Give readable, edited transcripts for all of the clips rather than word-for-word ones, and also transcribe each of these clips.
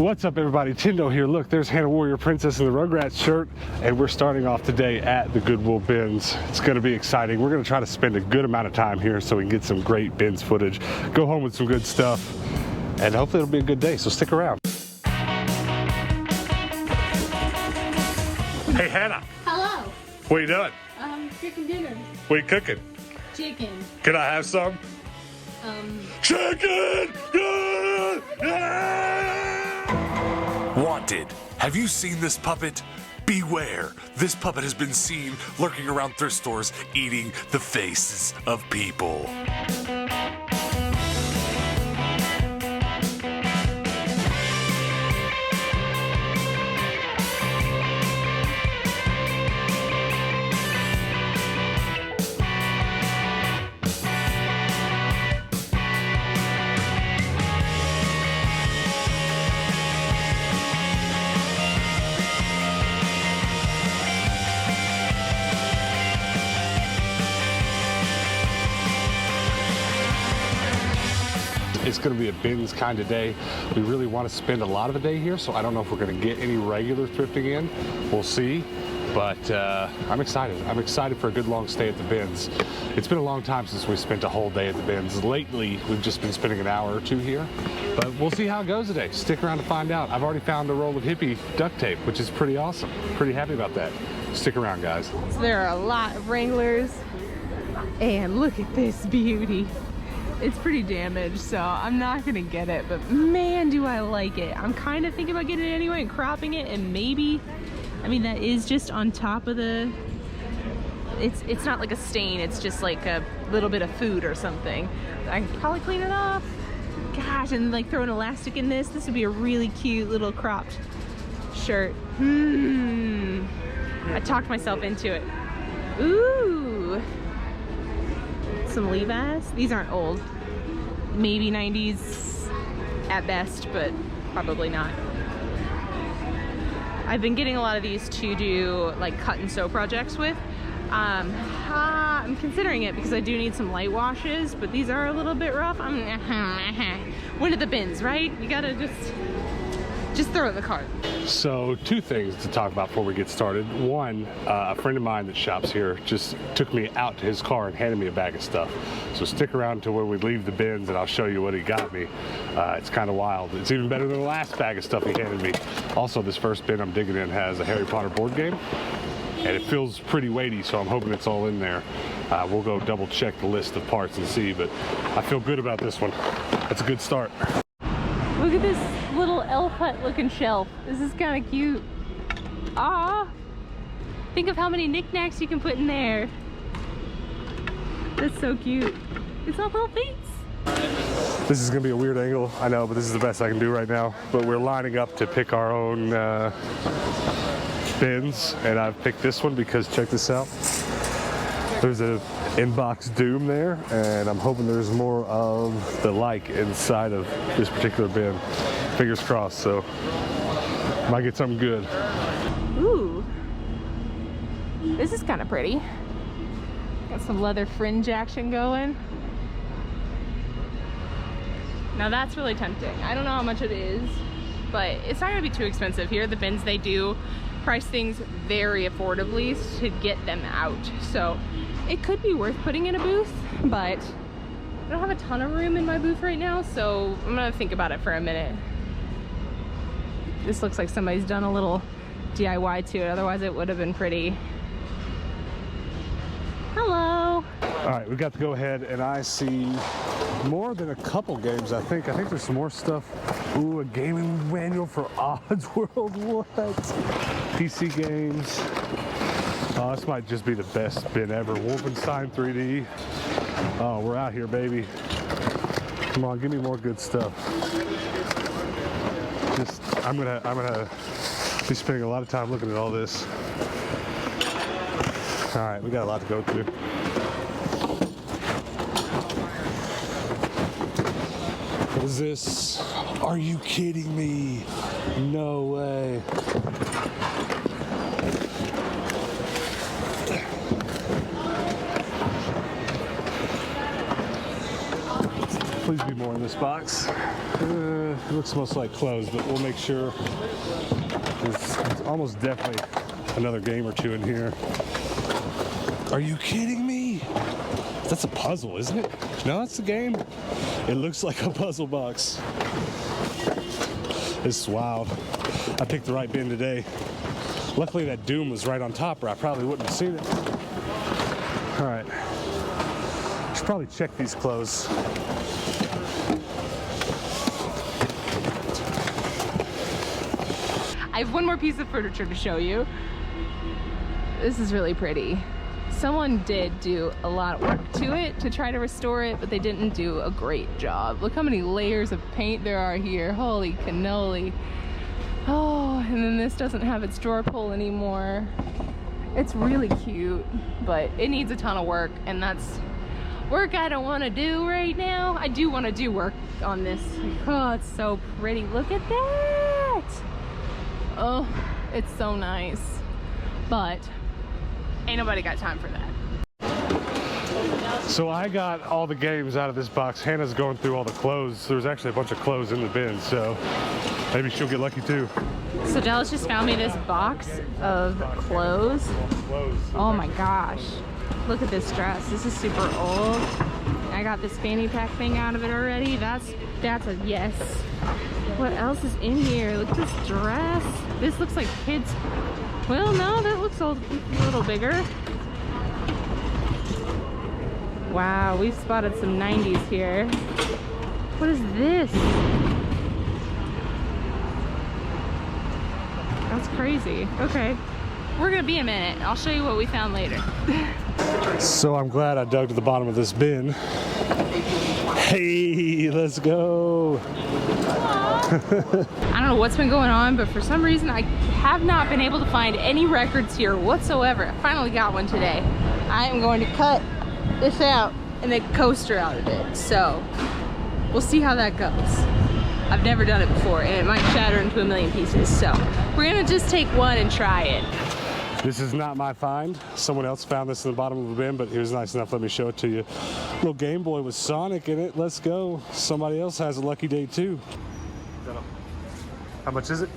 What's up, everybody? Tindo here. Look, there's Hannah Warrior Princess in the Rugrats shirt, and we're starting off today at the Goodwill bins. It's going to be exciting. We're going to try to spend a good amount of time here so we can get some great bins footage, go home with some good stuff, and hopefully it'll be a good day, so stick around. Hey, Hannah. Hello. What are you doing? Cooking dinner. What are you cooking? Chicken. Can I have some? Chicken! Wanted. Have you seen this puppet? Beware, this puppet has been seen lurking around thrift stores eating the faces of people. It's going to be a bins kind of day. We really want to spend a lot of the day here, so I don't know if we're going to get any regular thrifting in. We'll see, but I'm excited. I'm excited for a good long stay at the bins. It's been a long time since we spent a whole day at the bins. Lately, we've just been spending an hour or two here, but we'll see how it goes today. Stick around to find out. I've already found a roll of hippie duct tape, which is pretty awesome. Pretty happy about that. Stick around, guys. So there are a lot of Wranglers, and look at this beauty. It's pretty damaged, so I'm not gonna get it, but man, do I like it. I'm kind of thinking about getting it anyway and cropping it, and maybe, I mean, that is just on top of the, it's not like a stain, it's just like a little bit of food or something. I could probably clean it off. Gosh, and like throw an elastic in this. This would be a really cute little cropped shirt. I talked myself into it. Ooh. Some Levi's. These aren't old. Maybe 90s at best, but probably not. I've been getting a lot of these to do like cut and sew projects with. I'm considering it because I do need some light washes, but these are a little bit rough. One of the bins, right? You gotta just throw it in the cart. So two things to talk about before we get started. One, a friend of mine that shops here just took me out to his car and handed me a bag of stuff. So stick around to where we leave the bins and I'll show you what he got me. It's kind of wild. It's even better than the last bag of stuff he handed me. Also, this first bin I'm digging in has a Harry Potter board game, and it feels pretty weighty, so I'm hoping it's all in there. We'll go double check the list of parts and see, but I feel good about this one. That's a good start. Look at this little elf hut looking shelf. This is kind of cute. Ah, think of how many knickknacks you can put in there. That's so cute. It's all little things. This is gonna be a weird angle, I know, but this is the best I can do right now. But we're lining up to pick our own bins, and I've picked this one because check this out. There's a inbox doom there, and I'm hoping there's more of the like inside of this particular bin. Fingers crossed, so might get something good. Ooh, this is kind of pretty. Got some leather fringe action going. Now that's really tempting. I don't know how much it is, but it's not gonna be too expensive here. The bins, they do price things very affordably to get them out. So it could be worth putting in a booth, but I don't have a ton of room in my booth right now, so I'm gonna think about it for a minute. This looks like somebody's done a little DIY to it, otherwise it would have been pretty. Hello. All right, we got to go ahead, and I see more than a couple games, I think. I think there's some more stuff. Ooh, a gaming manual for Odds World, what? PC games. Oh, this might just be the best bin ever. Wolfenstein 3D. Oh, we're out here, baby. Come on, give me more good stuff. I'm gonna be spending a lot of time looking at all this. All right, we got a lot to go through. What is this? Are you kidding me? No way. Please be more in this box. It looks most like clothes, but we'll make sure. There's almost definitely another game or two in here. Are you kidding me? That's a puzzle, isn't it? No, that's the game. It looks like a puzzle box. This is wild. I picked the right bin today. Luckily that Doom was right on top, or I probably wouldn't have seen it. All right. Should probably check these clothes. I have one more piece of furniture to show you. This is really pretty. Someone did do a lot of work to it to try to restore it, but they didn't do a great job. Look how many layers of paint there are here. Holy cannoli. Oh, and then this doesn't have its drawer pull anymore. It's really cute, but it needs a ton of work, and that's work I don't want to do right now. I do want to do work on this. Oh, it's so pretty. Look at that. Oh, it's so nice, but ain't nobody got time for that. So I got all the games out of this box. Hannah's going through all the clothes. There's actually a bunch of clothes in the bin, so maybe she'll get lucky too. So Dallas just found me this box of clothes. Oh my gosh. Look at this dress. This is super old. I got this fanny pack thing out of it already. That's a yes. What else is in here? Look at this dress. This looks like kids. Well, no, that looks a little bigger. Wow, we've spotted some 90s here. What is this? That's crazy. Okay, we're gonna be a minute. I'll show you what we found later. So I'm glad I dug to the bottom of this bin. Hey, let's go. I don't know what's been going on, but for some reason I have not been able to find any records here whatsoever. I finally got one today. I am going to cut this out and then coaster out of it. So we'll see how that goes. I've never done it before and it might shatter into a million pieces. So we're gonna just take one and try it. This is not my find. Someone else found this in the bottom of the bin, but he was nice enough to let me show it to you. Little Game Boy with Sonic in it. Let's go. Somebody else has a lucky day too. How much is it?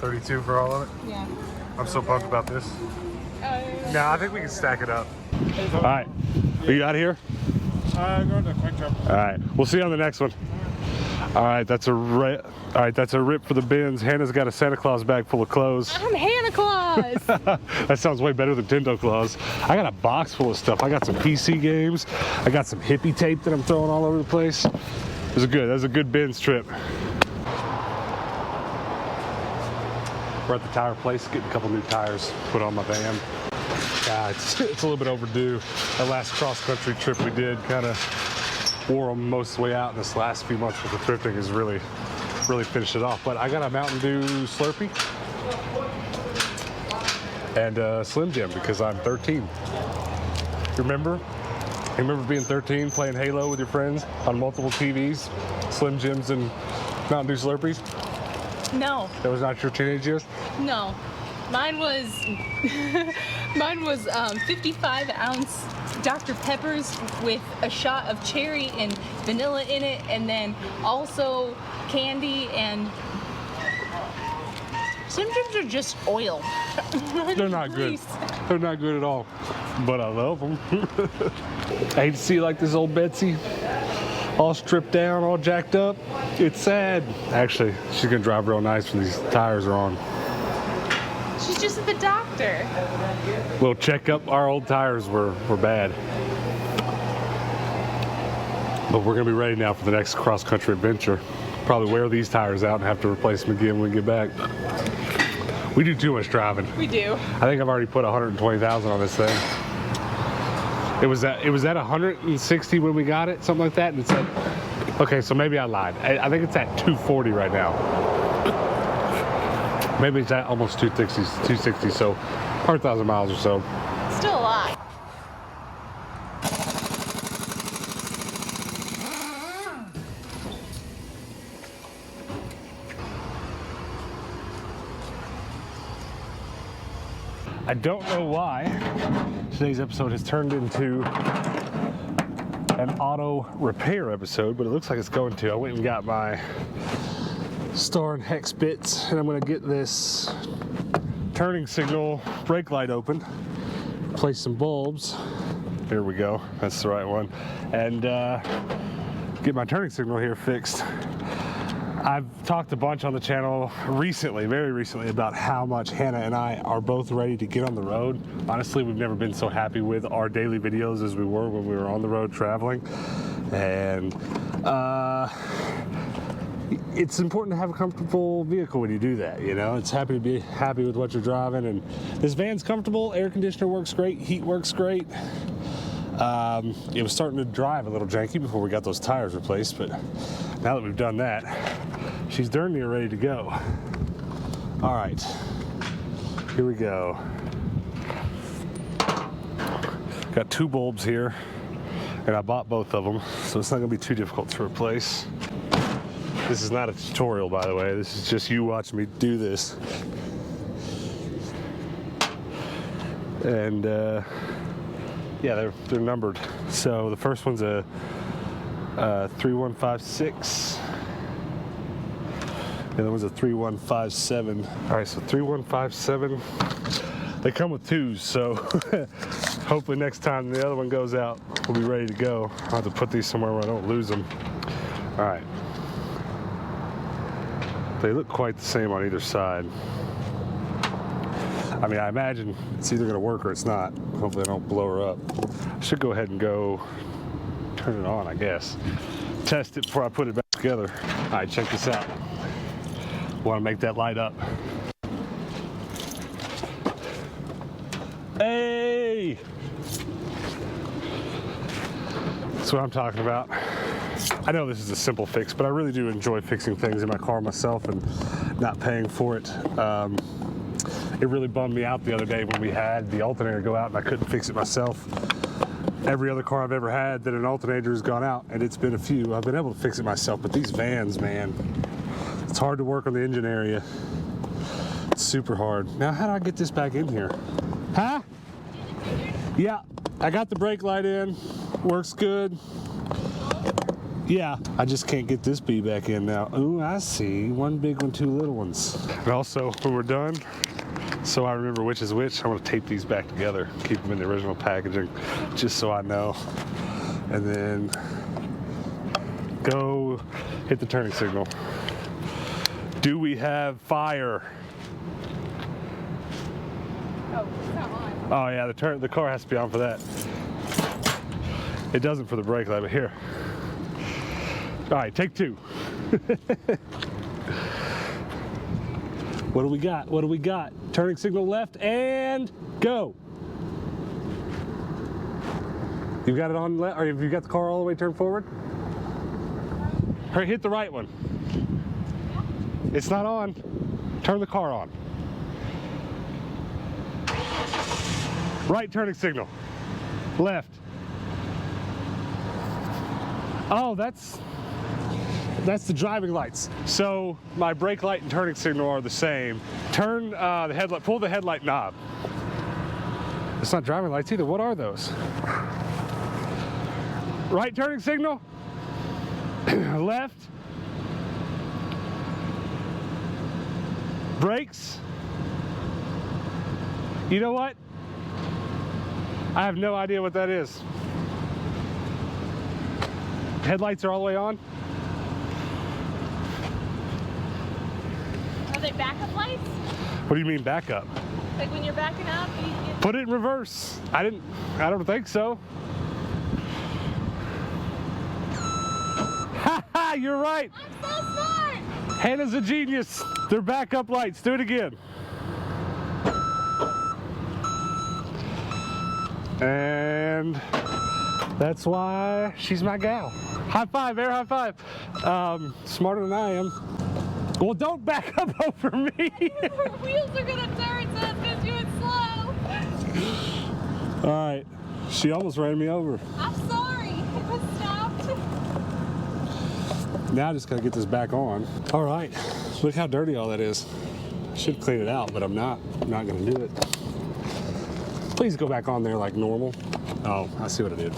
32 for all of it? Yeah. I'm so pumped about this. No, I think we can stack it up. All right, are you out of here? Go to Quick Trip. All right, we'll see you on the next one. All right, that's a rip. All right, that's a rip for the bins. Hannah's got a Santa Claus bag full of clothes. I'm Hannah Claus. That sounds way better than Tinto Claus. I got a box full of stuff. I got some PC games. I got some hippie tape that I'm throwing all over the place. It was good. That was a good bins trip. We're at the tire place, getting a couple new tires put on my van. It's a little bit overdue. That last cross-country trip we did kind of wore them most of the way out, and this last few months with the thrifting has really finished it off. But I got a Mountain Dew Slurpee and a Slim Jim because I'm 13. Remember? You remember being 13, playing Halo with your friends on multiple TVs, Slim Jims and Mountain Dew Slurpees? No. That was not your teenage years? No. Mine was 55-ounce Dr. Peppers with a shot of cherry and vanilla in it, and then also candy, and Slim Jims are just oil. They're not good. They're not good at all, but I love them. I hate to see like this old Betsy all stripped down, all jacked up. It's sad. Actually, she's gonna drive real nice when these tires are on. She's just at the doctor. Little checkup. Our old tires were bad. But we're gonna be ready now for the next cross-country adventure. Probably wear these tires out and have to replace them again when we get back. We do too much driving. We do. I think I've already put 120,000 on this thing. It was at 160 when we got it, something like that, and it's at, okay, so maybe I lied. I think it's at 240 right now. Maybe it's at almost 260, so 100,000 miles or so. Still a lot. I don't know why today's episode has turned into an auto repair episode, but it looks like it's going to. I went and got my star and hex bits, and I'm going to get this turning signal brake light open, place some bulbs. There we go, that's the right one, and get my turning signal here fixed. I've talked a bunch on the channel recently, very recently, about how much Hannah and I are both ready to get on the road. Honestly, we've never been so happy with our daily videos as we were when we were on the road traveling. And it's important to have a comfortable vehicle when you do that, you know? It's happy to be happy with what you're driving, and this van's comfortable, air conditioner works great, heat works great. It was starting to drive a little janky before we got those tires replaced, but now that we've done that, she's darn near ready to go. All right, here we go. Got 2 bulbs here, and I bought both of them, so it's not gonna be too difficult to replace. This is not a tutorial, by the way. This is just you watching me do this. And yeah, they're numbered. So the first one's a 3156. The other one's a 3157. All right, so 3157. They come with 2s, so hopefully next time the other one goes out, we'll be ready to go. I'll have to put these somewhere where I don't lose them. All right. They look quite the same on either side. I mean, I imagine it's either gonna work or it's not. Hopefully I don't blow her up. I should go ahead and go turn it on, I guess. Test it before I put it back together. All right, check this out. Wanna make that light up. Hey! That's what I'm talking about. I know this is a simple fix, but I really do enjoy fixing things in my car myself and not paying for it. It really bummed me out the other day when we had the alternator go out and I couldn't fix it myself. Every other car I've ever had that an alternator has gone out, and it's been a few, I've been able to fix it myself, but these vans, man, it's hard to work on the engine area. It's super hard. Now, how do I get this back in here? Huh? Yeah, I got the brake light in, works good. Yeah, I just can't get this bee back in now. Ooh, I see. 1 big one, 2 little ones. And also, when we're done, so I remember which is which, I'm gonna tape these back together, keep them in the original packaging, just so I know. And then go hit the turning signal. Do we have fire? Oh, it's not on. Oh yeah, the car has to be on for that. It doesn't for the brake light, but here. All right, take 2. What do we got? What do we got? Turning signal left and go. You've got it on left, or have you got the car all the way turned forward? Hurry, hit the right one. It's not on. Turn the car on. Right turning signal. Left. Oh, that's the driving lights. So my brake light and turning signal are the same. Turn the headlight, pull the headlight knob. It's not driving lights either. What are those? Right turning signal. Left. Brakes. You know what? I have no idea what that is. Headlights are all the way on. Are they backup lights? What do you mean backup? Like when you're backing up, you get... Put it in reverse. I don't think so. Ha, you're right. I'm so smart! Hannah's a genius. They're backup lights. Do it again. And that's why she's my gal. High five, air high five. Smarter than I am. Well, don't back up over me. Her wheels are gonna turn, so it's gonna do it slow. All right, she almost ran me over. I'm sorry, it was stopped. Now I just gotta get this back on. All right, look how dirty all that is. I should clean it out, but I'm not gonna do it. Please go back on there like normal. Oh, I see what I did.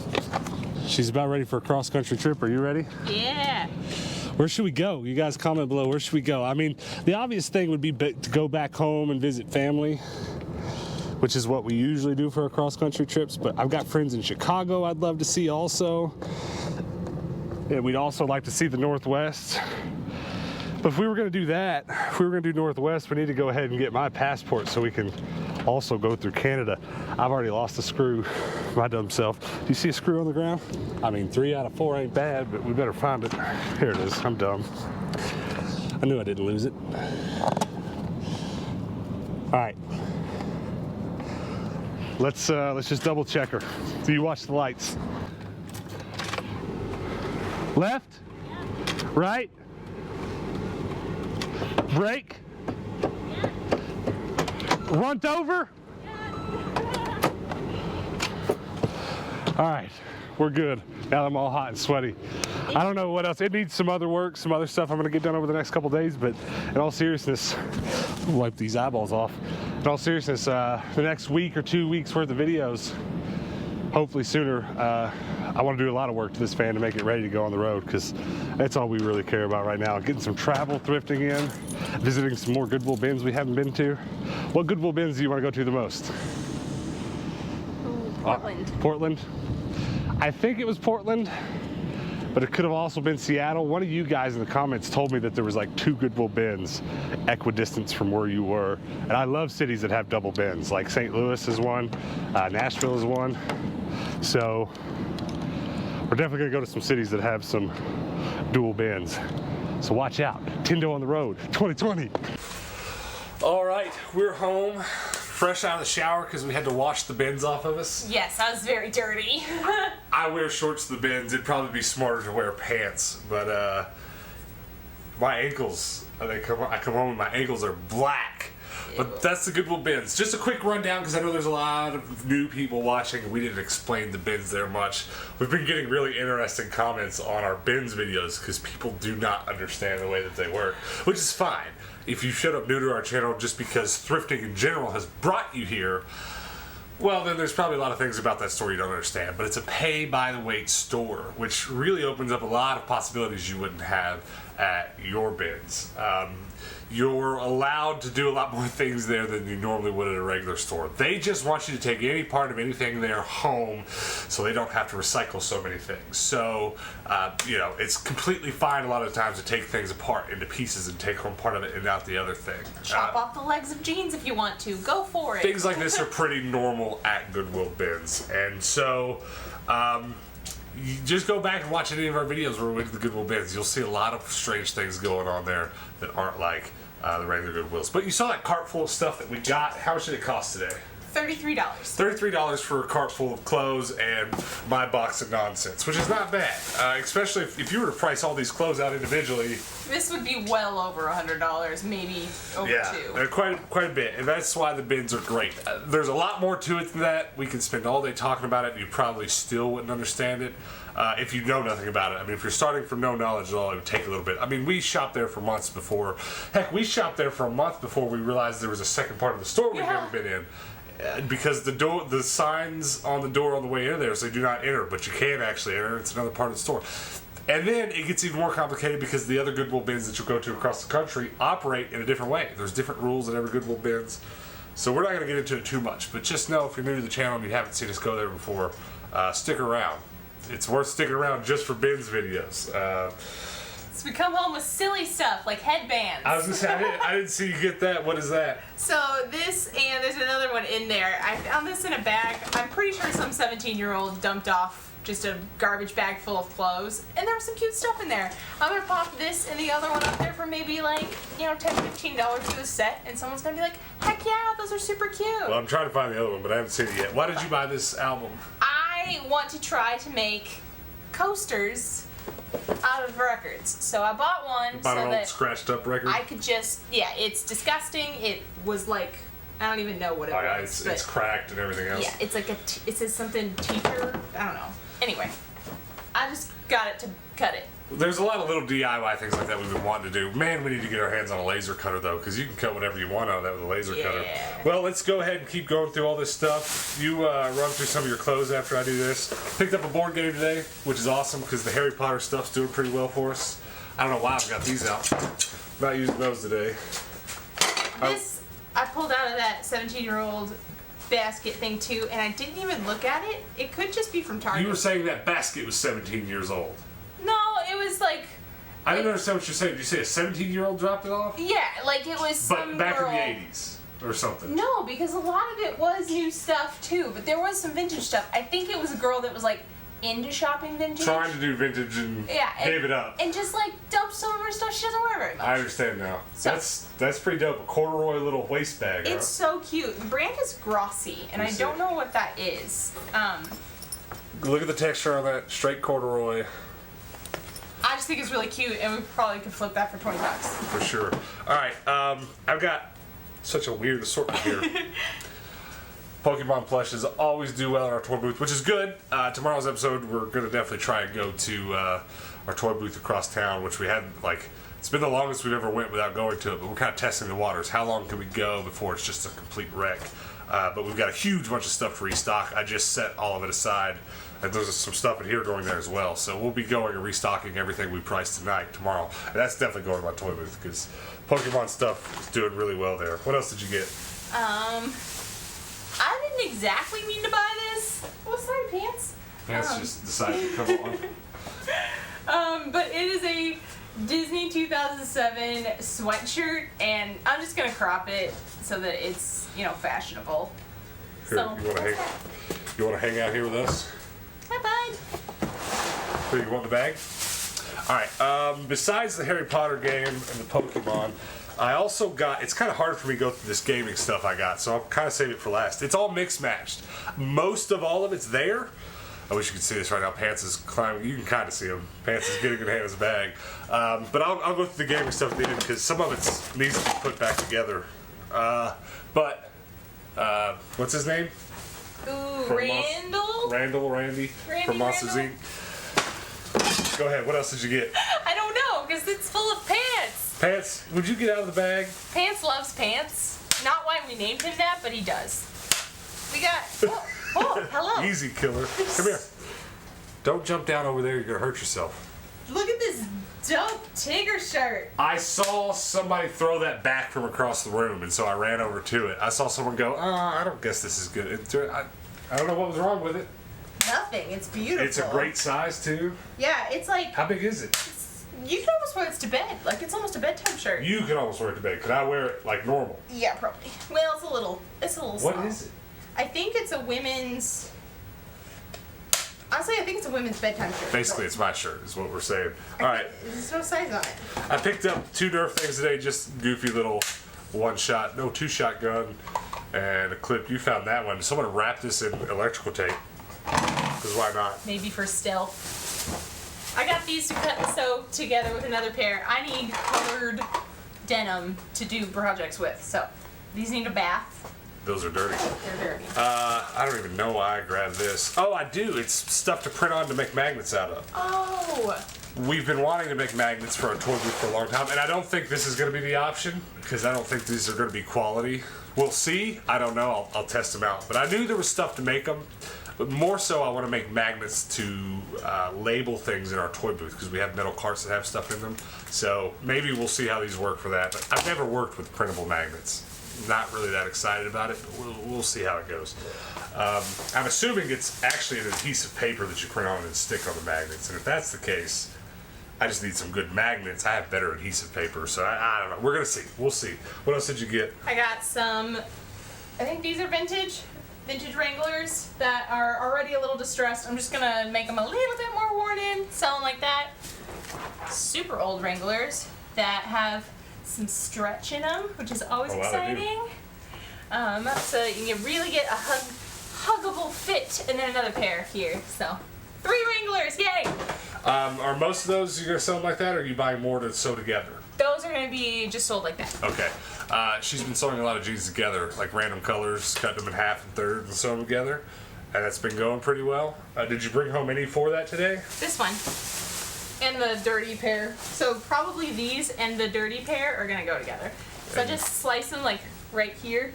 She's about ready for a cross-country trip. Are you ready? Yeah. Where should we go? You guys comment below. Where should we go? I mean, the obvious thing would be to go back home and visit family, which is what we usually do for our cross-country trips. But I've got friends in Chicago I'd love to see also. And we'd also like to see the Northwest. But if we were going to do that, if we were going to do Northwest, we need to go ahead and get my passport so we can also go through Canada. I've already lost a screw, my dumb self. Do you see a screw on the ground? I mean, 3 out of 4 ain't bad, but we better find it. Here it is. I'm dumb. I knew I didn't lose it. All right. Let's just double check her. Do you watch the lights? Left? Right? Brake? Runt over? All right, we're good. Now I'm all hot and sweaty. I don't know what else. It needs some other work, some other stuff I'm gonna get done over the next couple days, but in all seriousness, wipe these eyeballs off. In all seriousness, the next week or 2 weeks worth of videos, hopefully sooner, I want to do a lot of work to this van to make it ready to go on the road, because that's all we really care about right now. Getting some travel thrifting in, visiting some more Goodwill bins we haven't been to. What Goodwill bins do you want to go to the most? Ooh, Portland. Portland? I think it was Portland, but it could have also been Seattle. One of you guys in the comments told me that there was like 2 Goodwill bins equidistance from where you were. And I love cities that have double bins, like St. Louis is one, Nashville is one. So we're definitely gonna go to some cities that have some dual bins. So watch out, Tindo on the road, 2020. All right, we're home, fresh out of the shower because we had to wash the bins off of us. Yes, I was very dirty. I wear shorts to the bins. It'd probably be smarter to wear pants, but my ankles, I come home and my ankles are black. But that's the Goodwill bins. Just a quick rundown, because I know there's a lot of new people watching. We didn't explain the bins there much. We've been getting really interesting comments on our bins videos because people do not understand the way that they work, which is fine. If you showed up new to our channel just because thrifting in general has brought you here, well, then there's probably a lot of things about that store you don't understand. But it's a pay-by-the-weight store, which really opens up a lot of possibilities you wouldn't have at your bins. You're allowed to do a lot more things there than you normally would at a regular store. They just want you to take any part of anything there home so they don't have to recycle so many things. So, you know, it's completely fine a lot of times to take things apart into pieces and take home part of it and out the other thing. Chop off the legs of jeans if you want to. Go for it. Things like this are pretty normal at Goodwill bins. And so, you just go back and watch any of our videos where we went to the Goodwill bins. You'll see a lot of strange things going on there that aren't like the regular Goodwills. But you saw that cart full of stuff that we got. How much did it cost today? $33. $33 for a cart full of clothes and my box of nonsense, which is not bad. Especially if you were to price all these clothes out individually. This would be well over $100, maybe over $2. Yeah, quite a bit, and that's why the bins are great. There's a lot more to it than that. We can spend all day talking about it, and you probably still wouldn't understand it if you know nothing about it. I mean, if you're starting from no knowledge at all, it would take a little bit. I mean, we shopped there for months before. Heck, we shopped there for a month before we realized there was a second part of the store we'd never been in. Because the signs on the door on the way in there say do not enter, but you can actually enter. It's another part of the store. And then it gets even more complicated because the other Goodwill bins that you'll go to across the country operate in a different way. There's different rules at every Goodwill bins. So we're not going to get into it too much. But just know if you're new to the channel and you haven't seen us go there before, stick around. It's worth sticking around just for bins videos. So we come home with silly stuff like headbands. I was going to say, I didn't see you get that. What is that? So this, and there's another one in there. I found this in a bag. I'm pretty sure some 17-year-old dumped off just a garbage bag full of clothes. And there was some cute stuff in there. I'm going to pop this and the other one up there for maybe like, you know, $10, $15 for the set. And someone's going to be like, heck yeah, those are super cute. Well, I'm trying to find the other one, but I haven't seen it yet. Why did you buy this album? I want to try to make coasters out of records. So I bought one Bought so an old that scratched up record? I could just, yeah, it's disgusting. It was like, I don't even know what it was. It's cracked and everything else. Yeah, it's like it says something teacher, I don't know. Anyway, I just got it to cut it. There's a lot of little DIY things like that we've been wanting to do. Man, we need to get our hands on a laser cutter, though, because you can cut whatever you want out of that with a laser cutter. Well, let's go ahead and keep going through all this stuff. You run through some of your clothes after I do this. Picked up a board game today, which is awesome because the Harry Potter stuff's doing pretty well for us. I don't know why I've got these out. I'm not using those today. This, I pulled out of that 17-year-old basket thing, too, and I didn't even look at it. It could just be from Target. You were saying that basket was 17 years old. No, it was like... I didn't understand what you're saying. Did you say a 17-year-old dropped it off? Yeah, like it was some But back girl... in the 80s or something. No, because a lot of it was new stuff, too, but there was some vintage stuff. I think it was a girl that was, like, into shopping vintage. Trying to do vintage and gave it up. And just, like, dumped some of her stuff she doesn't wear very much. I understand now. So, That's pretty dope. A corduroy little waist bag. It's so cute. The brand is Grossi, and I don't know what that is. Look at the texture on that. Straight corduroy. I just think it's really cute, and we probably could flip that for $20. For sure. All right. I've got such a weird assortment here. Pokemon plushes always do well at our toy booth, which is good. Tomorrow's episode, we're going to definitely try and go to our toy booth across town, which we hadn't, like, it's been the longest we've ever went without going to it, but we're kind of testing the waters. How long can we go before it's just a complete wreck? But we've got a huge bunch of stuff to restock. I just set all of it aside, and there's some stuff in here going there as well. So we'll be going and restocking everything we priced tonight, tomorrow. And that's definitely going to my toy booth, because Pokemon stuff is doing really well there. What else did you get? I didn't exactly mean to buy this. What's that, pants? Pants just decided to come on. But it is a Disney 2007 sweatshirt, and I'm just gonna crop it so that it's, you know, fashionable. Here, So, you want to hang out here with us? hi, bud. Here, you want the bag? All right. Besides the Harry Potter game and the Pokemon, I also got, it's kind of hard for me to go through this gaming stuff I got, so I'll kind of save it for last. It's all mixed matched. Most of all of it's there. I wish you could see this right now. Pants is climbing. You can kind of see him. Pants is getting in Hannah's bag. But I'll go through the gaming stuff at the end because some of it needs to be put back together. What's his name? Ooh, From Randy from Monsters Randall. Inc. Go ahead. What else did you get? I don't know, because it's full of pants. Pants, would you get out of the bag? Pants loves pants. Not why we named him that, but he does. We got... Oh, hello. Easy, killer. Come here. Don't jump down over there. You're going to hurt yourself. Look at this dope Tigger shirt. I saw somebody throw that back from across the room, and so I ran over to it. I saw someone go, I don't guess this is good. I don't know what was wrong with it. Nothing. It's beautiful. It's a great size, too. Yeah, it's like... How big is it? You can almost wear it to bed. Like, it's almost a bedtime shirt. You can almost wear it to bed. Could I wear it like normal? Yeah, probably. Well, it's a little small. What is it? I think it's a women's... Honestly, I think it's a women's bedtime shirt. Basically, it's my shirt, is what we're saying. All right. There's no size on it. I picked up 2 Nerf things today, just goofy little 2-shot gun and a clip. You found that one. Someone wrapped this in electrical tape, because why not? Maybe for stealth. I got these to cut and sew together with another pair. I need colored denim to do projects with, so these need a bath. Those are dirty. They're dirty. I don't even know why I grabbed this. Oh, I do. It's stuff to print on to make magnets out of. Oh! We've been wanting to make magnets for our toy booth for a long time, and I don't think this is going to be the option, because I don't think these are going to be quality. We'll see. I don't know. I'll test them out. But I knew there was stuff to make them. But more so, I want to make magnets to label things in our toy booth, because we have metal carts that have stuff in them. So maybe we'll see how these work for that. But I've never worked with printable magnets. Not really that excited about it, but we'll see how it goes. I'm assuming it's actually an adhesive paper that you print on and stick on the magnets. And if that's the case, I just need some good magnets. I have better adhesive paper, so I don't know. We're going to see. We'll see. What else did you get? I got some, I think these are vintage Wranglers that are already a little distressed. I'm just going to make them a little bit more worn in, sell them like that. Super old Wranglers that have some stretch in them, which is always exciting. So you can really get a huggable fit, and then another pair here. So 3 Wranglers, yay! Are most of those you're going to sell them like that, or are you buying more to sew together? Those are going to be just sold like that. Okay. She's been sewing a lot of jeans together, like random colors, cut them in half and thirds and sew them together. And that's been going pretty well. Did you bring home any for that today? This one. and the dirty pair. So probably these and the dirty pair are gonna go together. So just slice them like right here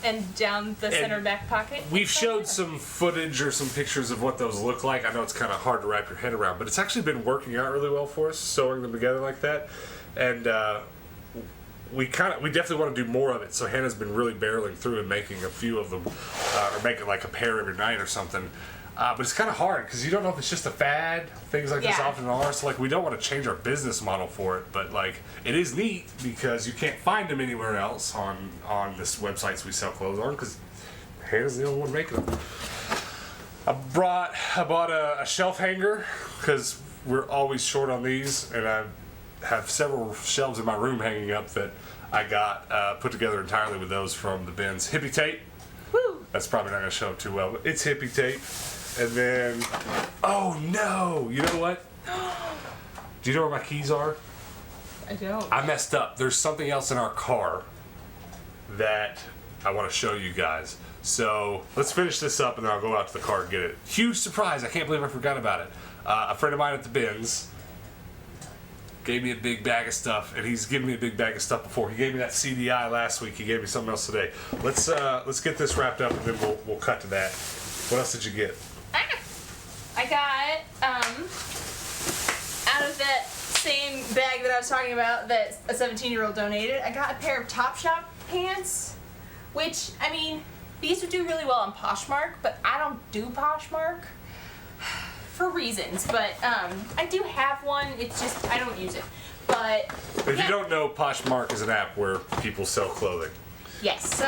and down the center back pocket. We've showed some footage or some pictures of what those look like. I know it's kind of hard to wrap your head around, but it's actually been working out really well for us, sewing them together like that. And we definitely want to do more of it. So Hannah's been really barreling through and making a few of them, or making like a pair every night or something. But it's kind of hard because you don't know if it's just a fad. Things like this often are. So like we don't want to change our business model for it, but like it is neat because you can't find them anywhere else on this websites we sell clothes on because Hannah's the only one making them. I bought a shelf hanger because we're always short on these, and I have several shelves in my room hanging up that I got put together entirely with those from the bins. Hippie tape. Woo! That's probably not going to show up too well, but it's hippie tape. And then, oh no, you know what? Do you know where my keys are? I don't. I messed up. There's something else in our car that I want to show you guys. So let's finish this up and then I'll go out to the car and get it. Huge surprise. I can't believe I forgot about it. A friend of mine at the bins gave me a big bag of stuff, and he's given me a big bag of stuff before. He gave me that CDI last week. He gave me something else today. Let's get this wrapped up and then we'll cut to that. What else did you get? I got out of that same bag that I was talking about that a 17-year-old donated, I got a pair of Topshop pants, which, I mean, these would do really well on Poshmark, but I don't do Poshmark for reasons, but I do have one. It's just I don't use it. But if you don't know, Poshmark is an app where people sell clothing. Yes, so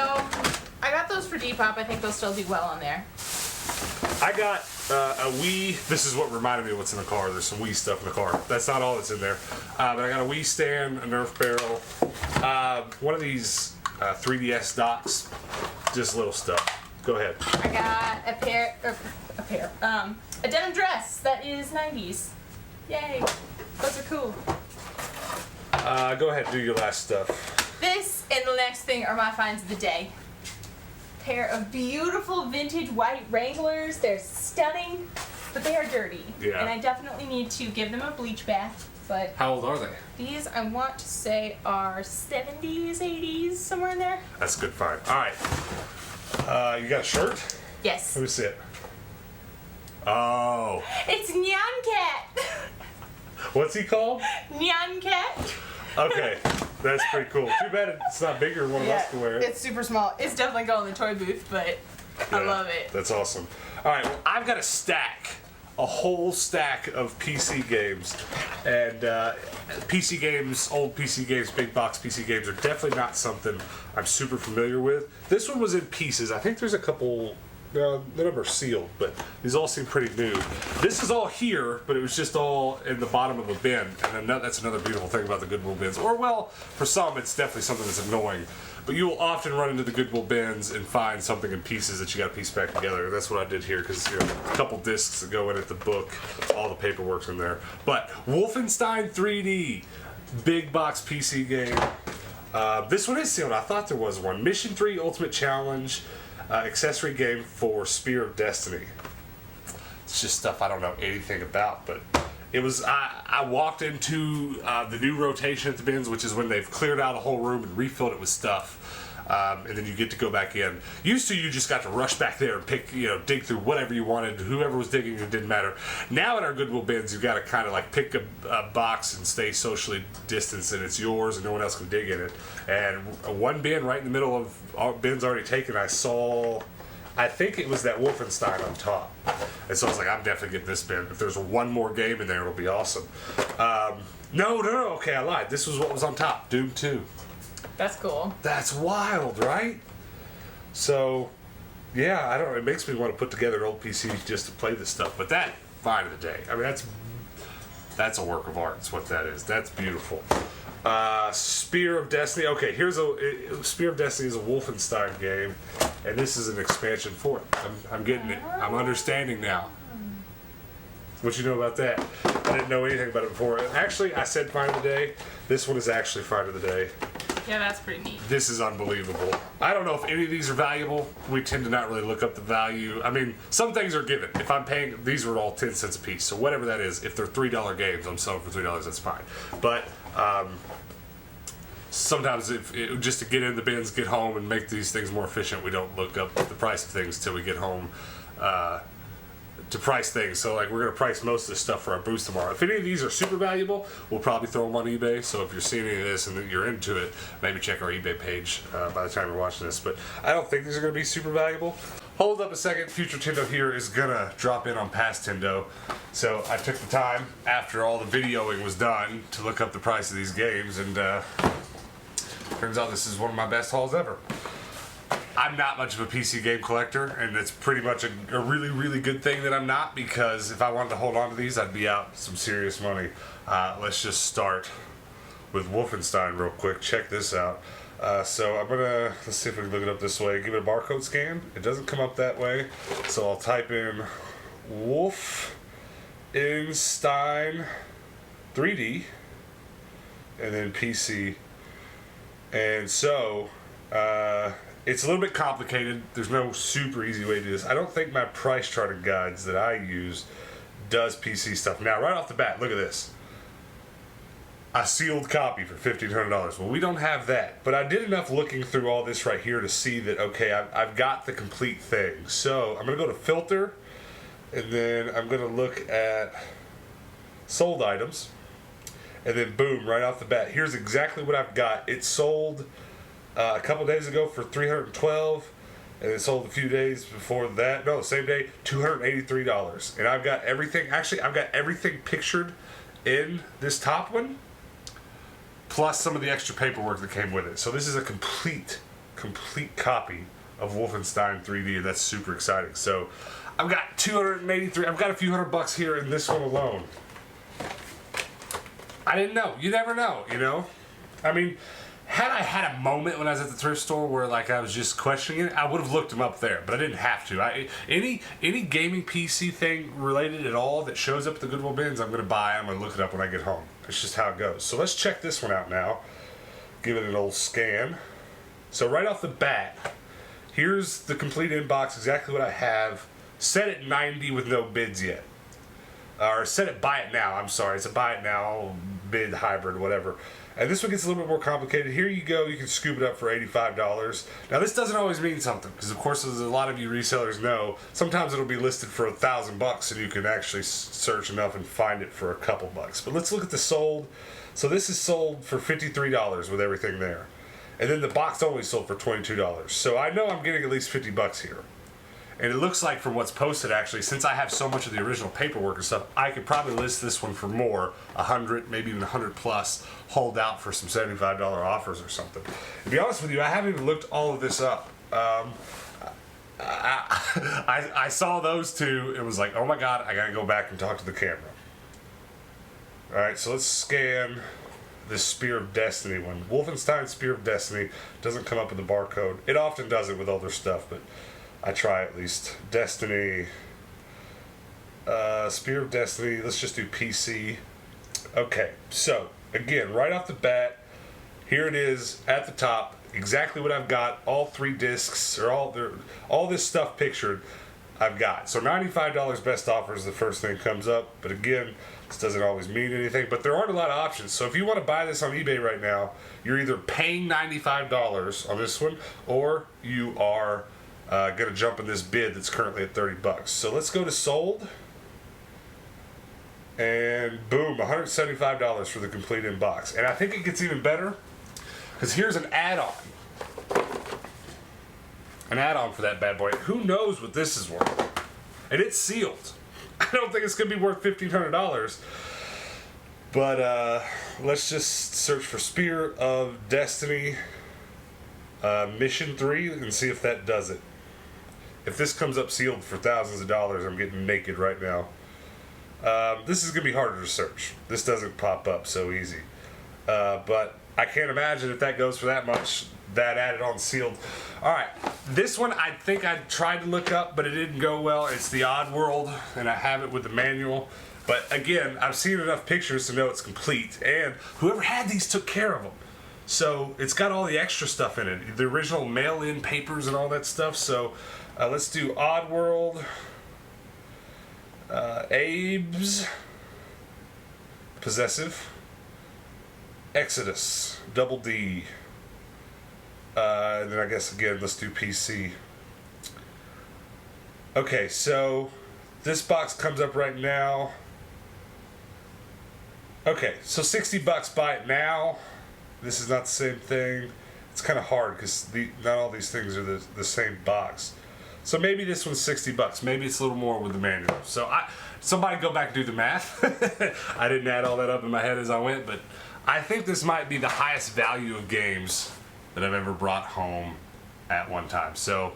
I got those for Depop. I think they'll still do well on there. I got a Wii. This is what reminded me of what's in the car. There's some Wii stuff in the car. That's not all that's in there. But I got a Wii stand, a Nerf barrel, one of these 3DS docks, just little stuff. Go ahead. I got a denim dress that is 90s. Yay, those are cool. Go ahead and do your last stuff. This and the next thing are my finds of the day. Pair of beautiful vintage white Wranglers. They're stunning, but they are dirty. Yeah. And I definitely need to give them a bleach bath. But How old are they? these, I want to say, are 70s, 80s, somewhere in there. That's a good find. All right. You got a shirt? Yes. Let me see it. Oh. It's Nyan Cat. What's he called? Nyan Cat. Okay. That's pretty cool. Too bad it's not bigger than one of us can wear it. It's super small. It's definitely going in the toy booth, but I love it. That's awesome. All right, well, I've got a whole stack of PC games, and PC games, old PC games, big box PC games are definitely not something I'm super familiar with. This one was in pieces. I think there's a couple. None of them are sealed, but these all seem pretty new. This is all here, but it was just all in the bottom of a bin, and then that's another beautiful thing about the Goodwill bins. Or, well, for some, it's definitely something that's annoying. But you will often run into the Goodwill bins and find something in pieces that you got to piece back together. And that's what I did here, because a couple discs that go in at the book, all the paperwork's in there. But Wolfenstein 3D, big box PC game. This one is sealed. I thought there was one. Mission 3 Ultimate Challenge. Accessory game for Spear of Destiny. It's just stuff I don't know anything about, but it was. I walked into the new rotation at the bins, which is when they've cleared out a whole room and refilled it with stuff, and then you get to go back in. Used to, you just got to rush back there and pick, dig through whatever you wanted. Whoever was digging, it didn't matter. Now at our Goodwill bins, you've got to kind of like pick a box and stay socially distanced, and it's yours, and no one else can dig in it. And one bin right in the middle of our bins already taken, I think it was that Wolfenstein on top. And so I was like, I'm definitely getting this bin. If there's one more game in there, it'll be awesome. No, okay, I lied. This was what was on top, Doom 2. That's cool. That's wild, right? So, yeah, it makes me want to put together an old PC just to play this stuff. But that, find of the day. I mean, that's a work of art. That's what that is. That's beautiful. Spear of Destiny. Okay, Spear of Destiny is a Wolfenstein game, and this is an expansion for it. I'm getting it. I'm understanding now. What you know about that? I didn't know anything about it before. Actually, I said find of the day. This one is actually find of the day. Yeah, that's pretty neat. This is unbelievable. I don't know if any of these are valuable. We tend to not really look up the value. I mean, some things are given. If I'm paying, these were all 10 cents a piece, so whatever that is, if they're $3 games, I'm selling for $3, that's fine. But sometimes just to get in the bins, get home, and make these things more efficient, we don't look up the price of things till we get home to price things. So like, we're gonna price most of this stuff for our booth tomorrow. If any of these are super valuable, we'll probably throw them on eBay. So if you're seeing any of this and you're into it, maybe check our eBay page by the time you're watching this. But I don't think these are gonna be super valuable. Hold up a second, Future Tendo here is gonna drop in on Past Tendo. So I took the time after all the videoing was done to look up the price of these games, and turns out this is one of my best hauls ever. I'm not much of a PC game collector, and it's pretty much a really, really good thing that I'm not, because if I wanted to hold on to these, I'd be out some serious money. Let's just start with Wolfenstein real quick. Check this out. So I'm gonna, let's see if we can look it up this way. Give it a barcode scan. It doesn't come up that way, so I'll type in Wolfenstein 3D and then PC. And so, it's a little bit complicated. There's no super easy way to do this. I don't think my price charting guides that I use does PC stuff. Now, right off the bat, look at this. A sealed copy for $1,500. Well, we don't have that. But I did enough looking through all this right here to see that, okay, I've got the complete thing. So I'm going to go to Filter, and then I'm going to look at Sold Items. And then boom, right off the bat, here's exactly what I've got. It sold a couple days ago for $312, and it sold a few days before that. No, the same day, $283. And I've got everything. Actually, I've got everything pictured in this top one, plus some of the extra paperwork that came with it. So this is a complete copy of Wolfenstein 3D, and that's super exciting. So I've got $283. I've got a few $100 here in this one alone. I didn't know. You never know, you know? I mean, had I had a moment when I was at the thrift store where like I was just questioning it, I would have looked them up there, but I didn't have to. Any gaming PC thing related at all that shows up at the Goodwill bins, I'm going to buy. I'm going to look it up when I get home. It's just how it goes. So let's check this one out now. Give it an old scan. So right off the bat, here's the complete inbox, exactly what I have. Set at 90 with no bids yet. Or set it buy it now. I'm sorry, it's a buy it now, bid, hybrid, whatever. And this one gets a little bit more complicated. Here you go, you can scoop it up for $85. Now this doesn't always mean something, because of course, as a lot of you resellers know, sometimes it'll be listed for $1,000 and you can actually search enough and find it for a couple bucks. But let's look at the sold. So this is sold for $53 with everything there. And then the box only sold for $22. So I know I'm getting at least $50 here. And it looks like from what's posted, actually, since I have so much of the original paperwork and stuff, I could probably list this one for more, 100, maybe even 100 plus, hold out for some $75 offers or something. To be honest with you, I haven't even looked all of this up. I saw those two and was like, oh my God, I gotta go back and talk to the camera. All right, so let's scan this Spear of Destiny one. Wolfenstein Spear of Destiny doesn't come up with the barcode. It often does it with other stuff, but I try at least. Destiny, Spear of Destiny, let's just do PC. Okay, so again, right off the bat, here it is at the top, exactly what I've got, all 3 discs, or all this stuff pictured, I've got. So $95 best offer is the first thing that comes up, but again, this doesn't always mean anything, but there aren't a lot of options. So if you want to buy this on eBay right now, you're either paying $95 on this one, or you are gonna jump in this bid that's currently at $30. So let's go to sold, and boom, $175 for the complete inbox. And I think it gets even better, because here's an add-on. An add-on for that bad boy. Who knows what this is worth? And it's sealed. I don't think it's gonna be worth $1,500. But let's just search for Spear of Destiny Mission 3 and see if that does it. If this comes up sealed for thousands of dollars, I'm getting naked right now. This is going to be harder to search. This doesn't pop up so easy. But I can't imagine if that goes for that much, that added on sealed. All right, this one I think I tried to look up, but it didn't go well. It's the Odd World, and I have it with the manual. But again, I've seen enough pictures to know it's complete, and whoever had these took care of them. So it's got all the extra stuff in it, the original mail-in papers and all that stuff. So let's do Oddworld, Abe's, Possessive, Exodus, Double D, and then I guess again let's do PC. Okay, so this box comes up right now. Okay, so $60 buy it now. This is not the same thing. It's kind of hard because not all these things are the same box. So maybe this one's $60. Maybe it's a little more with the manual. So somebody go back and do the math. I didn't add all that up in my head as I went, but I think this might be the highest value of games that I've ever brought home at one time. So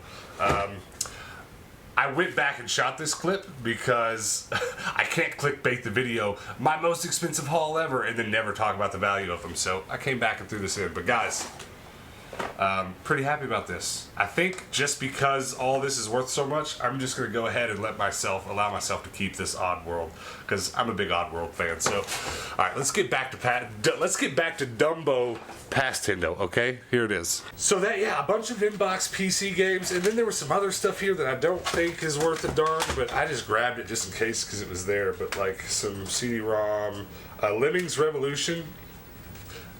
I went back and shot this clip because I can't clickbait the video, my most expensive haul ever, and then never talk about the value of them. So I came back and threw this in. But guys, pretty happy about this. I think just because all this is worth so much, I'm just going to go ahead and allow myself to keep this Oddworld because I'm a big Oddworld fan. So, all right, let's get back to Dumbo Pastendo. Okay, here it is. So a bunch of inbox PC games, and then there was some other stuff here that I don't think is worth a darn, but I just grabbed it just in case because it was there. But like some CD-ROM, Lemmings Revolution.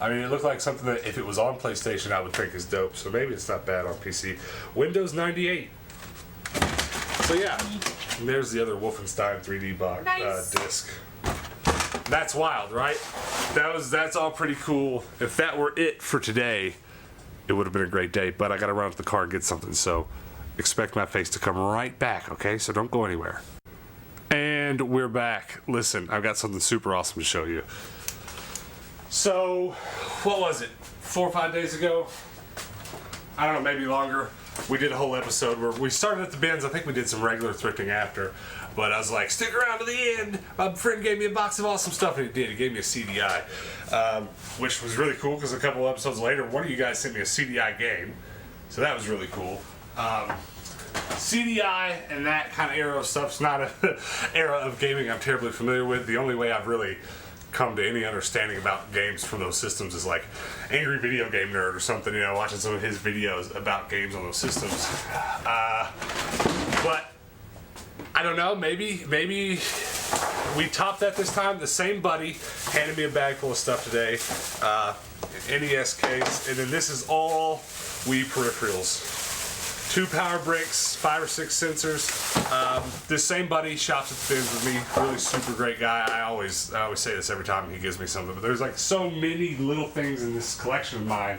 I mean, it looked like something that if it was on PlayStation, I would think is dope. So maybe it's not bad on PC. Windows 98. So yeah, and there's the other Wolfenstein 3D box disc. That's wild, right? That's all pretty cool. If that were it for today, it would have been a great day. But I got to run to the car and get something. So expect my face to come right back. Okay, so don't go anywhere. And we're back. Listen, I've got something super awesome to show you. So, what was it? 4 or 5 days ago? I don't know, maybe longer. We did a whole episode where we started at the bins. I think we did some regular thrifting after. But I was like, stick around to the end. My friend gave me a box of awesome stuff, and he did. He gave me a CDI, which was really cool because a couple episodes later, one of you guys sent me a CDI game. So that was really cool. CDI and that kind of era of stuff's not an era of gaming I'm terribly familiar with. The only way I've really come to any understanding about games from those systems is like Angry Video Game Nerd or something, you know, watching some of his videos about games on those systems. But I don't know, maybe we topped that this time. The same buddy handed me a bag full of stuff today, NES case, and then this is all Wii peripherals. 2 power bricks, 5 or 6 sensors. This same buddy shops at the bins with me. Really super great guy. I always say this every time he gives me something. But there's like so many little things in this collection of mine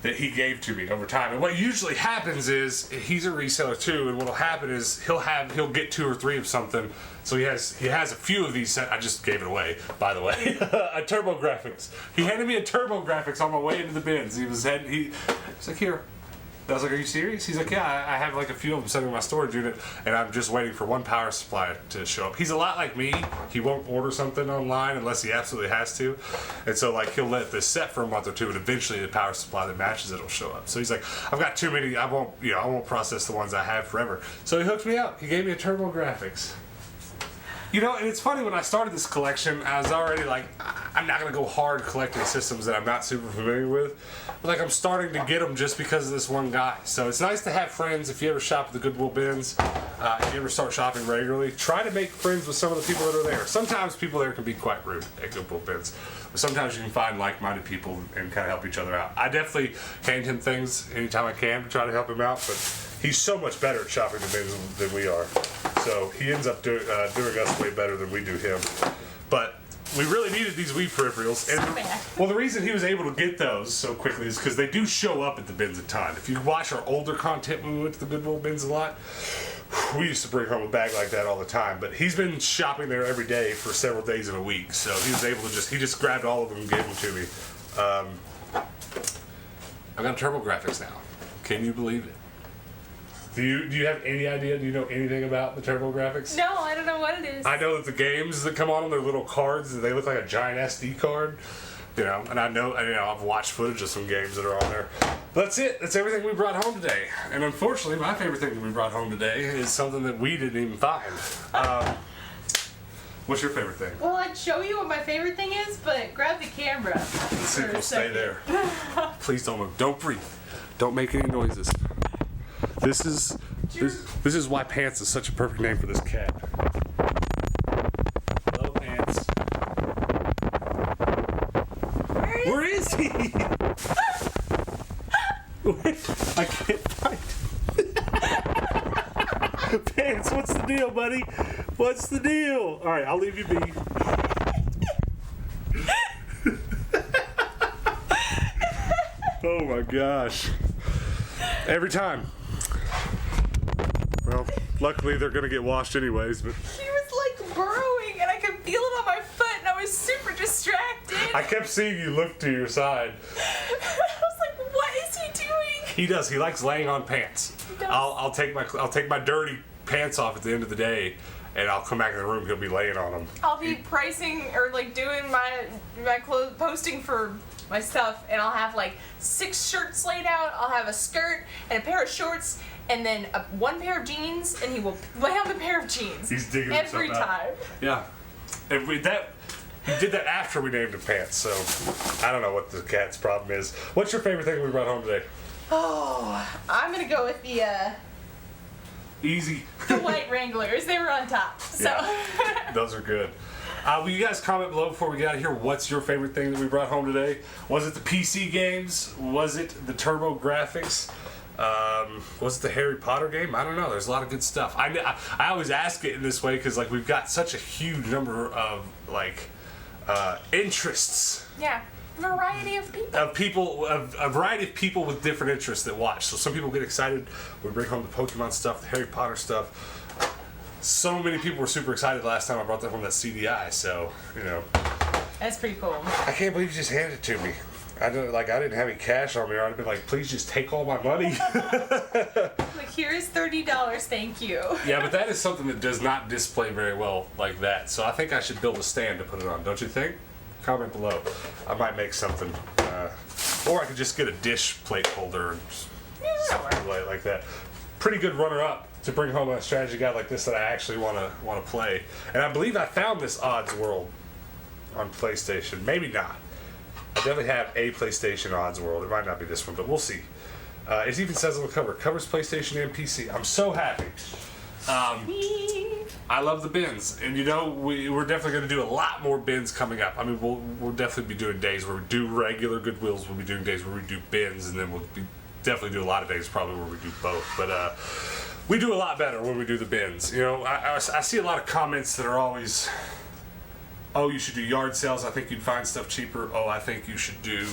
that he gave to me over time. And what usually happens is he's a reseller too. And what'll happen is he'll get 2 or 3 of something. So he has a few of these. I just gave it away, by the way. A TurboGrafx. He handed me a TurboGrafx on my way into the bins. He's like, here. I was like, are you serious? He's like, yeah, I have like a few of them sitting in my storage unit, and I'm just waiting for one power supply to show up. He's a lot like me. He won't order something online unless he absolutely has to. And so like he'll let this set for a month or two, and eventually the power supply that matches it will show up. So he's like, I've got too many, I won't process the ones I have forever. So he hooked me up. He gave me a TurboGrafx. You know, and it's funny, when I started this collection, I was already like, I'm not going to go hard collecting systems that I'm not super familiar with. But like, I'm starting to get them just because of this one guy. So it's nice to have friends. If you ever shop at the Goodwill bins, if you ever start shopping regularly, try to make friends with some of the people that are there. Sometimes people there can be quite rude at Goodwill bins. But sometimes you can find like-minded people and kind of help each other out. I definitely hand him things anytime I can to try to help him out, but he's so much better at shopping the bins than we are. So he ends up doing us way better than we do him. But we really needed these Wii peripherals. And well, the reason he was able to get those so quickly is because they do show up at the bins a ton. If you watch our older content when we went to the Goodwill bins a lot, we used to bring home a bag like that all the time. But he's been shopping there every day for several days in a week. So he was able to he just grabbed all of them and gave them to me. I've got a TurboGrafx now. Can you believe it? Do you have any idea? Do you know anything about the TurboGrafx? No, I don't know what it is. I know that the games that come on them, they're little cards. They look like a giant SD card. You know, and I've watched footage of some games that are on there. But that's it. That's everything we brought home today. And unfortunately, my favorite thing that we brought home today is something that we didn't even find. What's your favorite thing? Well, I'd show you what my favorite thing is, but grab the camera. Let's see if for a we'll stay second. there. Please don't move. Don't breathe. Don't make any noises. This is why Pants is such a perfect name for this cat. Hello, Pants. Where is he? I can't find him. Pants, what's the deal, buddy? What's the deal? All right, I'll leave you be. Oh my gosh. Every time. Well, luckily they're gonna get washed anyways, but He was like burrowing, and I could feel it on my foot, and I was super distracted. I kept seeing you look to your side. I was like, what is he doing? He does. He likes laying on pants. does. I'll take my dirty pants off at the end of the day, and I'll come back in the room. He'll be laying on them. I'll be pricing or like doing my clothes, posting for my stuff, and I'll have like 6 shirts laid out. I'll have a skirt and a pair of shorts, and then one pair of jeans, and he will lay on the pair of jeans. He's digging every himself out. time. Yeah. And he did that after we named him Pants, so I don't know what the cat's problem is. What's your favorite thing we brought home today? Oh, I'm gonna go with the Easy. white Wranglers. They were on top. So Yeah. Those are good. Will you guys comment below before we get out of here? What's your favorite thing that we brought home today? Was it the PC games? Was it the Turbo graphics? Was it the Harry Potter game? I don't know. There's a lot of good stuff. I always ask it in this way because like we've got such a huge number of like interests. yeah, variety of people. A variety of people with different interests that watch. So some people get excited. We bring home the Pokemon stuff, the Harry Potter stuff. So many people were super excited last time I brought that home, that CDI. So you know, That's pretty cool. I can't believe you just handed it to me. I didn't have any cash on me, or I'd have been like, please just take all my money. Like, here is $30. Thank you. Yeah, but that is something that does not display very well like that. So I think I should build a stand to put it on. Don't you think? Comment below. I might make something, or I could just get a dish plate holder and something like that. Pretty good runner-up to bring home a strategy guide like this that I actually want to play. And I believe I found this Odds World on PlayStation. Maybe not. I definitely have a PlayStation Odds World. It might not be this one, but we'll see. It even says on the cover, covers PlayStation and PC. I'm so happy. I love the bins, and you know we're definitely going to do a lot more bins coming up. I mean, we'll definitely be doing days where we do regular Goodwills. We'll be doing days where we do bins, and then we'll definitely do a lot of days probably where we do both. But we do a lot better when we do the bins. You know, I see a lot of comments that are always, oh, you should do yard sales. I think you'd find stuff cheaper. Oh, I think you should do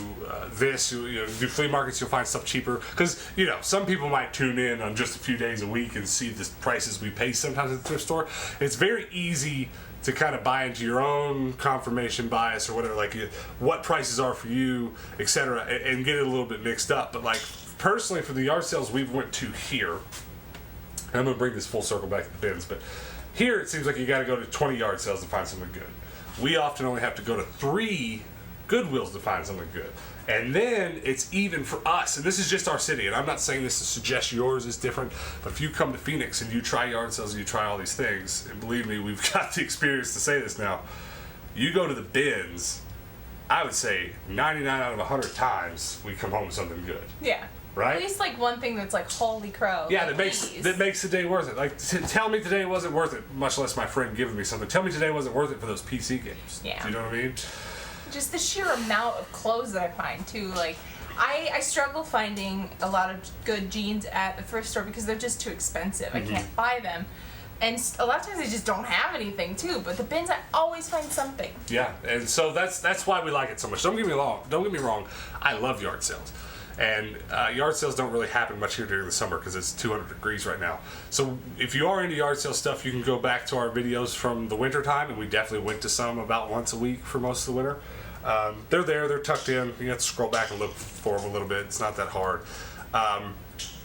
this. You know, do flea markets. You'll find stuff cheaper. Because, you know, some people might tune in on just a few days a week and see the prices we pay sometimes at the thrift store. It's very easy to kind of buy into your own confirmation bias or whatever, like what prices are for you, etc., and get it a little bit mixed up. But like personally, for the yard sales we went to here, and I'm going to bring this full circle back to the bins, but here it seems like you got to go to 20 yard sales to find something good. We often only have to go to 3 Goodwills to find something good. And then it's even for us, and this is just our city, and I'm not saying this to suggest yours is different, but if you come to Phoenix and you try yard sales and you try all these things, and believe me, we've got the experience to say this now, you go to the bins, I would say 99 out of 100 times we come home with something good. Yeah. Right? At least like one thing that's like, holy crow. Yeah, like, that makes the day worth it. Like, tell me today wasn't worth it, much less my friend giving me something. Tell me today wasn't worth it for those PC games. Yeah. Do you know what I mean? Just the sheer amount of clothes that I find too. Like, I struggle finding a lot of good jeans at the thrift store because they're just too expensive. I can't buy them. And a lot of times they just don't have anything too. But the bins, I always find something. Yeah, and so that's why we like it so much. Don't get me wrong. I love yard sales. And yard sales don't really happen much here during the summer because it's 200 degrees right now. So if you are into yard sale stuff, you can go back to our videos from the winter time, and we definitely went to some about once a week for most of the winter. They're there, they're tucked in. You have to scroll back and look for them a little bit. It's not that hard.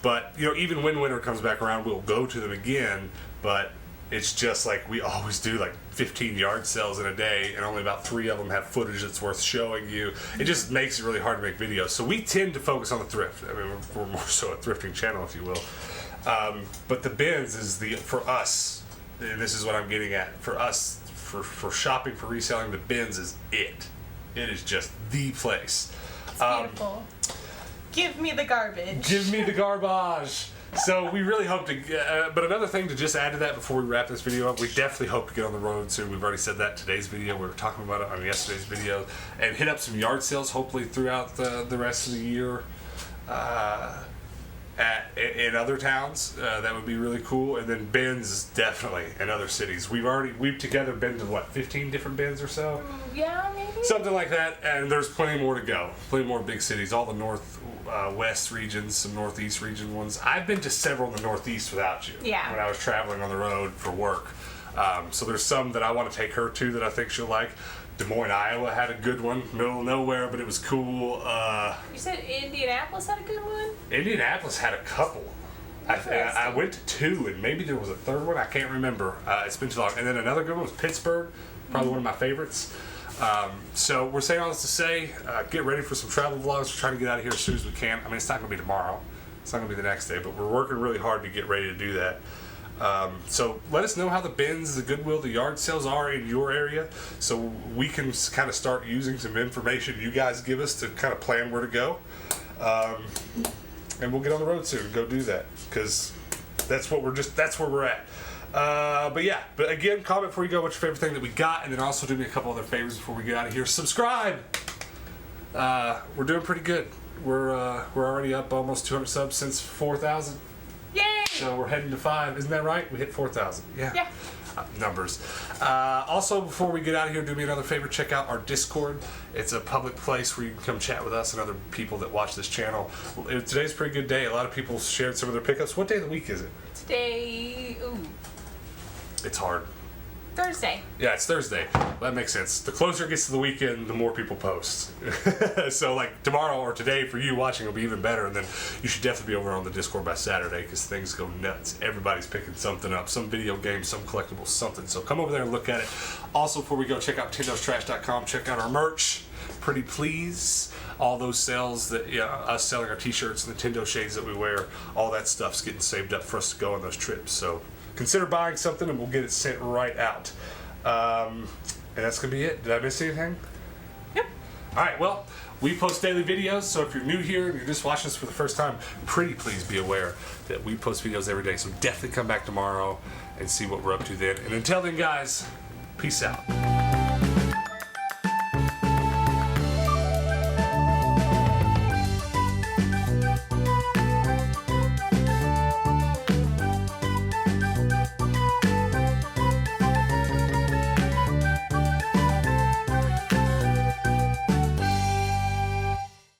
But you know, even when winter comes back around, we'll go to them again. But it's just like we always do, like 15 yard sales in a day, and only about 3 of them have footage that's worth showing you. It just makes it really hard to make videos. So we tend to focus on the thrift. I mean, we're more so a thrifting channel, if you will. But the bins is for us, and this is what I'm getting at, for us, for shopping, for reselling, the bins is it. It is just the place. It's beautiful. Give me the garbage. Give me the garbage. So we really hope to, but another thing to just add to that before we wrap this video up, we definitely hope to get on the road soon. We've already said that in today's video. We were talking about it on yesterday's video, and hit up some yard sales hopefully throughout the rest of the year in other towns. That would be really cool. And then bins definitely in other cities. We've together been to what, 15 different bins or so? Yeah, maybe. Something like that, and there's plenty more to go. Plenty more big cities, all the northwest regions, some northeast region ones. I've been to several in the northeast without you. Yeah. When I was traveling on the road for work. So there's some that I want to take her to that I think she'll like. Des Moines, Iowa had a good one. Middle of nowhere, but it was cool. You said Indianapolis had a good one? Indianapolis had a couple. I went to two, and maybe there was a third one. I can't remember. It's been too long. And then another good one was Pittsburgh, probably one of my favorites. So we're saying all this to say, get ready for some travel vlogs. We're trying to get out of here as soon as we can. I mean, it's not going to be tomorrow. It's not going to be the next day, but we're working really hard to get ready to do that. So let us know how the bins, the Goodwill, the yard sales are in your area, so we can kind of start using some information you guys give us to kind of plan where to go. And we'll get on the road soon and go do that, because that's where we're at. But again, comment before you go what's your favorite thing that we got, and then also do me a couple other favors before we get out of here. Subscribe. We're doing pretty good. We're already up almost 200 subs since 4,000. Yay! So we're heading to 5. Isn't that right? We hit 4,000. Yeah. Numbers. Also, before we get out of here, do me another favor. Check out our Discord. It's a public place where you can come chat with us and other people that watch this channel. Today's a pretty good day. A lot of people shared some of their pickups. What day of the week is it? Today, It's hard. Thursday. Yeah, it's Thursday. That makes sense. The closer it gets to the weekend, the more people post. So like tomorrow or today for you watching will be even better, and then you should definitely be over on the Discord by Saturday because things go nuts. Everybody's picking something up, some video game, some collectible, something. So come over there and look at it. Also, before we go, check out Tindo'sTrash.com. Check out our merch. Pretty please. All those sales that us selling our t-shirts and the Tindo shades that we wear, all that stuff's getting saved up for us to go on those trips. So consider buying something and we'll get it sent right out. And that's going to be it. Did I miss anything? Yep. Alright, well, we post daily videos, so if you're new here and you're just watching this for the first time, pretty please be aware that we post videos every day. So definitely come back tomorrow and see what we're up to then. And until then, guys, peace out.